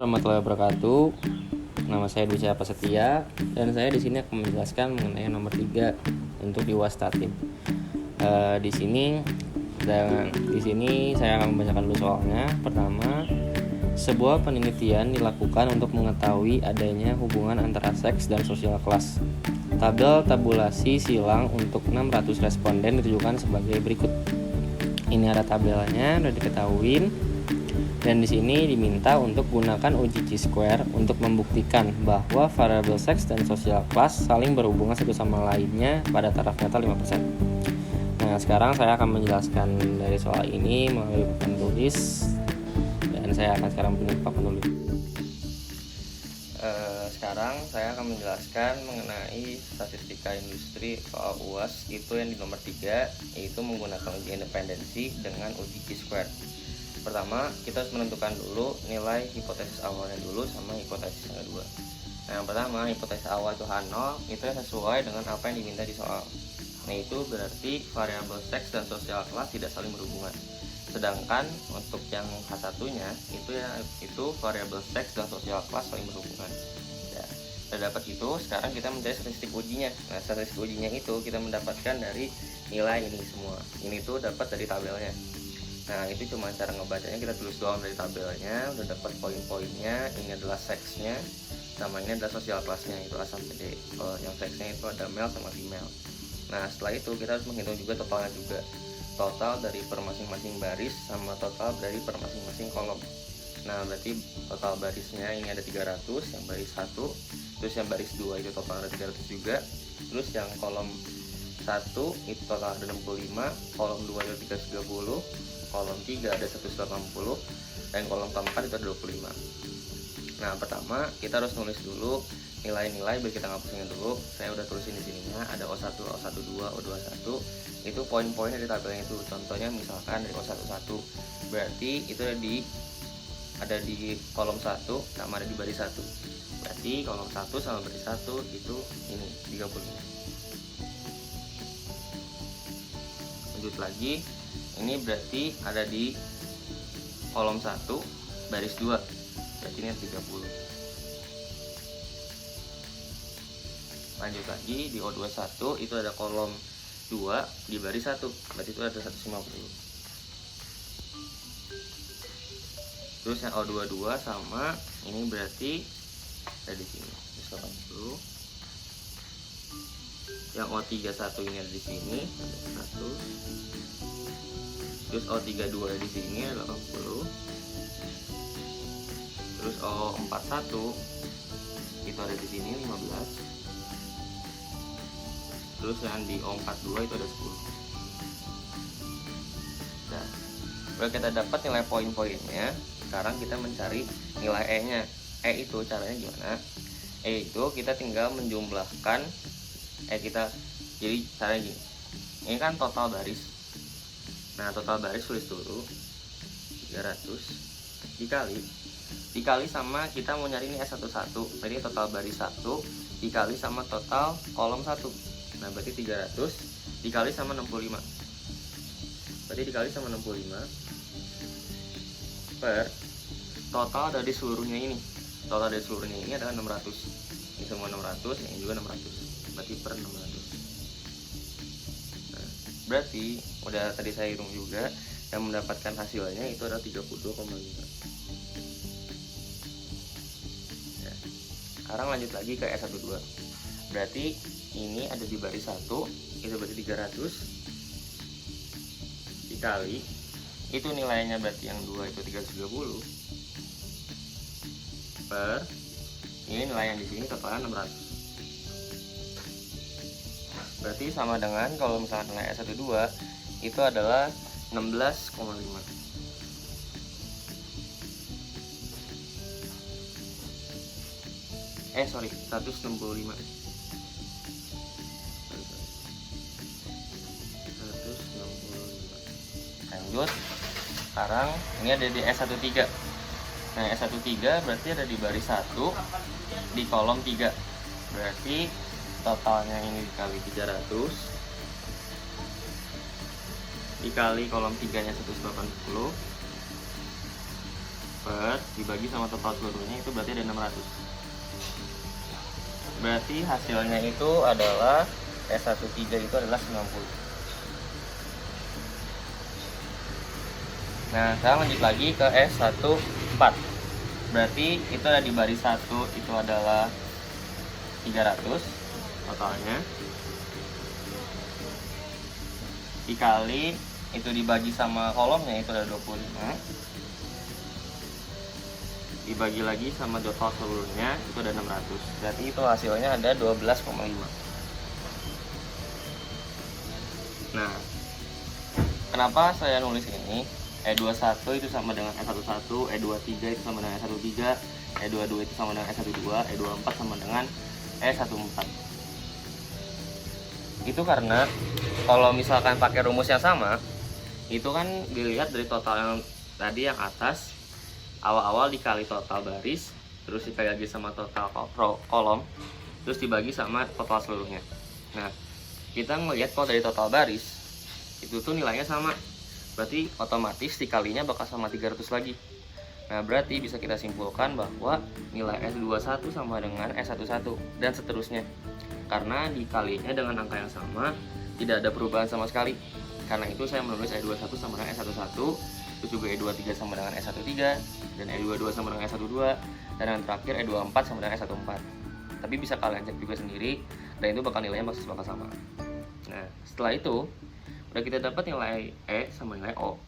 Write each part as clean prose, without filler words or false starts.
Warahmatullahi wabarakatuh. Nama saya Dwi Prasetya dan saya di sini akan menjelaskan mengenai nomor 3 untuk di Wastatin. Di sini saya akan membacakan dulu soalnya. Pertama, sebuah penelitian dilakukan untuk mengetahui adanya hubungan antara seks dan sosial kelas. Tabel tabulasi silang untuk 600 responden ditujukan sebagai berikut. Ini ada tabelnya, udah diketahuin. Dan di sini diminta untuk gunakan uji Chi-square untuk membuktikan bahwa variabel seks dan sosial kelas saling berhubungan satu sama lainnya pada taraf nyata 5%. Nah, sekarang saya akan menjelaskan dari soal ini melalui papan tulis, dan saya akan sekarang punya papan tulis. Sekarang saya akan menjelaskan mengenai statistika industri soal UAS itu yang di nomor 3, yaitu menggunakan uji independensi dengan uji Chi-square. Pertama, kita harus menentukan dulu nilai hipotesis awalnya dulu sama hipotesis yang kedua. Nah, yang pertama, hipotesis awal itu H0, itu sesuai dengan apa yang diminta di soal. Nah, itu berarti variabel seks dan sosial kelas tidak saling berhubungan. Sedangkan untuk yang H1-nya itu variabel seks dan sosial kelas saling berhubungan. Ya, sudah dapat itu, sekarang kita mencari statistik ujinya. Nah, statistik ujinya itu kita mendapatkan dari nilai ini semua. Ini tuh dapat dari tabelnya. Nah, itu cuma cara ngebacanya, kita tulis doang dari tabelnya, udah dapat poin-poinnya. Ini adalah seksnya, sama ini adalah sosial kelasnya, itu A sampai D. Kalau yang seksnya itu ada male sama female. Nah, setelah itu kita harus menghitung juga totalnya juga. Total dari per masing-masing baris sama total dari per masing-masing kolom. Nah, berarti total barisnya ini ada 300, yang baris 1, terus yang baris 2 itu total ada 300 juga. Terus yang kolom 1 itu total ada 65, kolom 2 ada 330, kolom 3 ada 180, dan kolom keempat itu ada 25. Nah, pertama kita harus nulis dulu nilai-nilai, biar kita ngapusin dulu. Saya udah tulisin di sininya, ada O1, O12, O21. Itu poin-poin dari tabelnya itu. Contohnya misalkan dari O11, berarti itu ada di kolom 1 sama ada di baris 1. Berarti kolom 1 sama baris 1 itu ini 35. Lanjut lagi, ini berarti ada di kolom 1 baris 2, berarti ini 30. Lanjut lagi di O21 itu ada kolom 2 di baris 1, berarti itu ada 150. Terus yang O22 sama ini berarti ada di sini 180. Yang O31 ini ada di sini, ada 100. Terus O32 di sini ada 80. Terus O41 itu ada di sini 15. Terus yang di O42 itu ada 10. Nah, kalau kita dapat nilai poin-poinnya, sekarang kita mencari nilai E-nya. E itu caranya gimana? E itu kita tinggal menjumlahkan jadi caranya gini. Ini kan total baris. Nah, total baris tulis dulu 300 dikali sama kita mau nyari ini S11. Jadi total baris 1 dikali sama total kolom 1. Nah, berarti 300 dikali sama 65. Berarti dikali sama 65 per total dari seluruhnya ini. Total dari seluruhnya ini adalah 600. Ini semua 600, ini juga 600. Berarti per 600. Nah, berarti udah tadi saya hitung juga, yang mendapatkan hasilnya itu adalah 32,5. Ya. Sekarang lanjut lagi ke S12. Berarti ini ada di baris 1, itu berarti 300 dikali itu nilainya, berarti yang 2 itu 330 per ini nilai yang di sini totalnya 600. Berarti sama dengan kalau misalkan nilai S12 itu adalah 16,5. Sorry, 165. 165. Lanjut. Sekarang ini ada di S13. Nah, S13 berarti ada di baris 1 di kolom 3. Berarti totalnya ini dikali 300 dikali kolom 3 nya 180 per dibagi sama total seluruhnya itu berarti ada 600. Berarti hasilnya itu adalah S13 itu adalah 90. Nah, sekarang lanjut lagi ke S14. Berarti itu ada di baris 1 itu adalah 300 totalnya. Dikali itu dibagi sama kolomnya itu ada 25. Dibagi lagi sama total seluruhnya itu ada 600. Berarti itu hasilnya ada 12,5. Nah, kenapa saya nulis ini? E21 itu sama dengan E11, E23 itu sama dengan E13, E22 itu sama dengan E12, E24 sama dengan E14. Itu karena kalau misalkan pakai rumus yang sama, itu kan dilihat dari total yang tadi yang atas, awal-awal dikali total baris, terus dikali lagi sama total kolom, terus dibagi sama total seluruhnya. Nah, kita ngelihat kalau dari total baris itu tuh nilainya sama, berarti otomatis dikalinya bakal sama 300 lagi. Nah, berarti bisa kita simpulkan bahwa nilai S21 sama dengan S11 dan seterusnya, karena dikalinya dengan angka yang sama, tidak ada perubahan sama sekali. Karena itu saya menulis E21 sama dengan S11, terus juga E23 sama dengan S13, dan E22 sama dengan S12, dan yang terakhir E24 sama dengan S14. Tapi bisa kalian cek juga sendiri, dan itu bakal nilainya bakal sama. Nah, setelah itu udah kita dapat nilai E sama nilai O,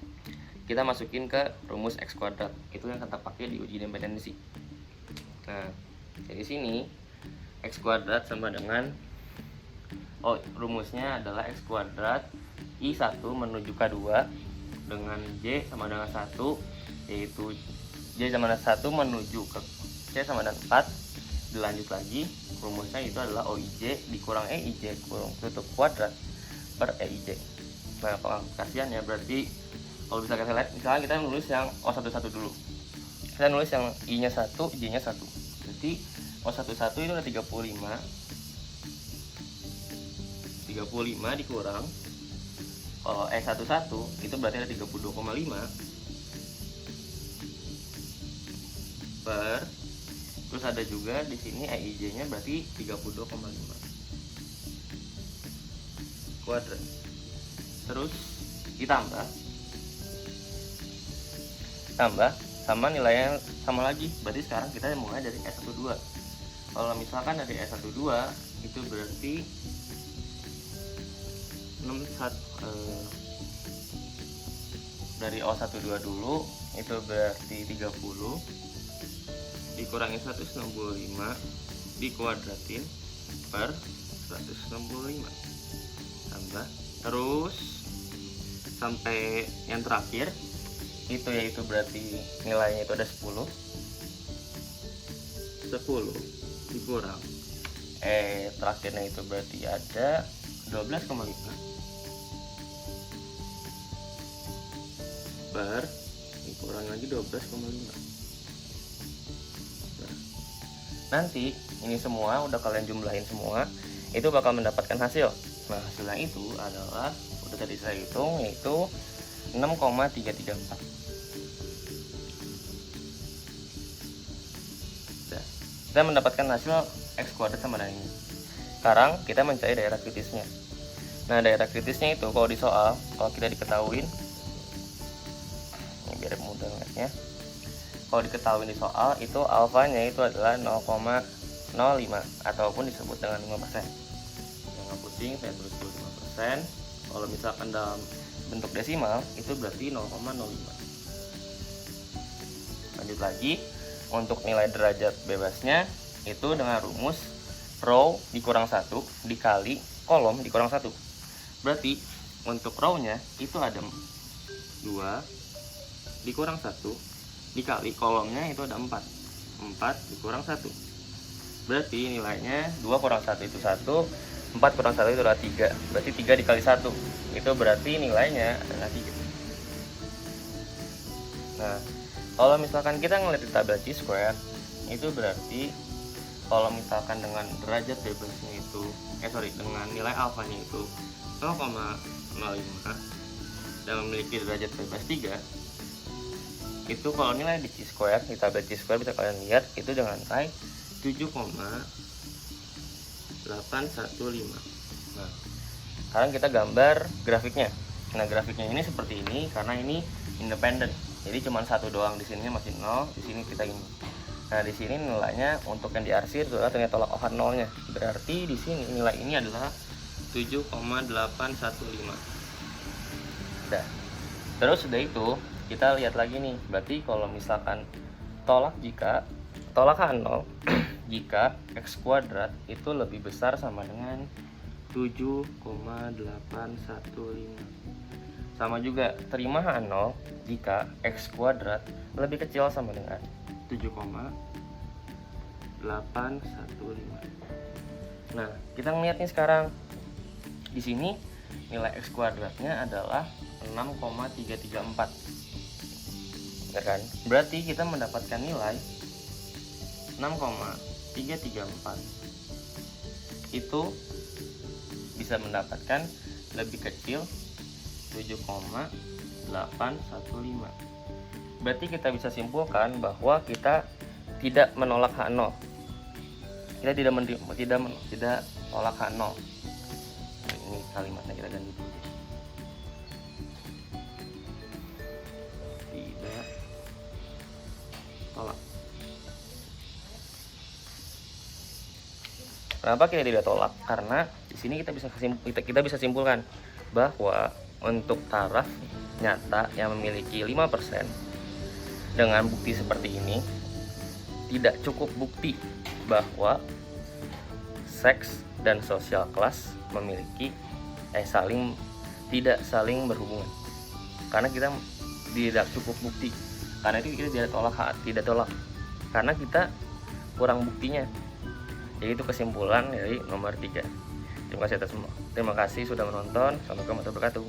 kita masukin ke rumus X kuadrat. Itu yang kita pakai di uji independensi. Nah, dari sini X kuadrat sama dengan rumusnya adalah X kuadrat I1 menuju K2 dengan J sama dengan 1, yaitu J sama dengan 1 menuju ke C sama dengan 4. Dilanjut lagi, rumusnya itu adalah OIJ dikurang EIJ kurang tutup kuadrat per EIJ. Nah, pengaplikasiannya berarti kalau bisa kita lihat, misalnya kita nulis yang O11 dulu. Kita nulis yang I-nya 1, J-nya 1. Berarti O11 itu ada 35 dikurang, kalau E11 itu berarti ada 32,5 per, terus ada juga di sini EIJ-nya berarti 32,5 kuadrat. Terus ditambah sama nilainya sama lagi. Berarti sekarang kita mulai dari S12. Kalau misalkan dari S12 itu berarti dari O12 dulu itu berarti 30 dikurangi 165 dikuadratin per 165 tambah terus sampai yang terakhir itu, yaitu berarti nilainya itu ada 10 dikurang terakhirnya itu berarti ada 12,5 per dikurang lagi 12,5. Nanti ini semua udah kalian jumlahin semua, itu bakal mendapatkan hasil. Nah, hasilnya itu adalah udah tadi saya hitung, yaitu 6,334. Kita mendapatkan hasil X kuadrat sama dengan ini. Sekarang kita mencari daerah kritisnya. Nah, daerah kritisnya itu kalau di soal, kalau kita diketahuin, ini biar mudah ngeliatnya, kalau diketahui di soal itu alfanya itu adalah 0,05 ataupun disebut dengan 5%. Jangan pusing, saya tulis 5%. Kalau misalkan dalam bentuk desimal itu berarti 0,05. Lanjut lagi, untuk nilai derajat bebasnya itu dengan rumus row dikurang 1 dikali kolom dikurang 1. Berarti untuk row-nya itu ada 2 dikurang 1 dikali kolomnya itu ada 4 dikurang 1. Berarti nilainya 2 kurang 1 itu 1, 4 kurang 1 itu adalah 3. Berarti 3 dikali 1 itu berarti nilainya adalah 3. Nah, kalau misalkan kita ngelihat di tabel chi-square, itu berarti kalau misalkan dengan derajat bebasnya itu dengan nilai alfanya itu 0,05 dan memiliki derajat bebas 3, itu kalau nilai di chi-square, di tabel chi-square bisa kalian lihat itu dengan nilai 7,815. Nah, sekarang kita gambar grafiknya. Nah, grafiknya ini seperti ini karena ini independen. Jadi cuma satu doang, di sini masih 0, di sini kita ini. Nah, di sini nilainya untuk yang diarsir itu adalah ternyata tolak OH nolnya. Berarti di sini nilai ini adalah 7,815. Udah. Terus sudah itu, kita lihat lagi nih. Berarti kalau misalkan tolak H0 jika X kuadrat itu lebih besar sama dengan 7,815. Sama juga terima H0 jika X kuadrat lebih kecil sama dengan 7,815. Nah, kita ngeliat nih sekarang. Di sini nilai X kuadratnya adalah 6,334. Ya kan? Berarti kita mendapatkan nilai 6,334 itu bisa mendapatkan lebih kecil 7,815. Berarti kita bisa simpulkan bahwa kita tidak menolak H0. Kita tidak tolak H0. Ini kalimatnya kita ganti dulu. Tidak tolak. Kenapa kita tidak tolak? Karena di sini kita bisa simpulkan bahwa untuk taraf nyata yang memiliki 5% dengan bukti seperti ini tidak cukup bukti bahwa seks dan sosial kelas memiliki tidak saling berhubungan. Karena kita tidak cukup bukti. Karena itu kita tidak tolak. Karena kita kurang buktinya. Jadi itu kesimpulan dari nomor 3. Terima kasih atas semua. Terima kasih sudah menonton. Assalamualaikum warahmatullahi wabarakatuh.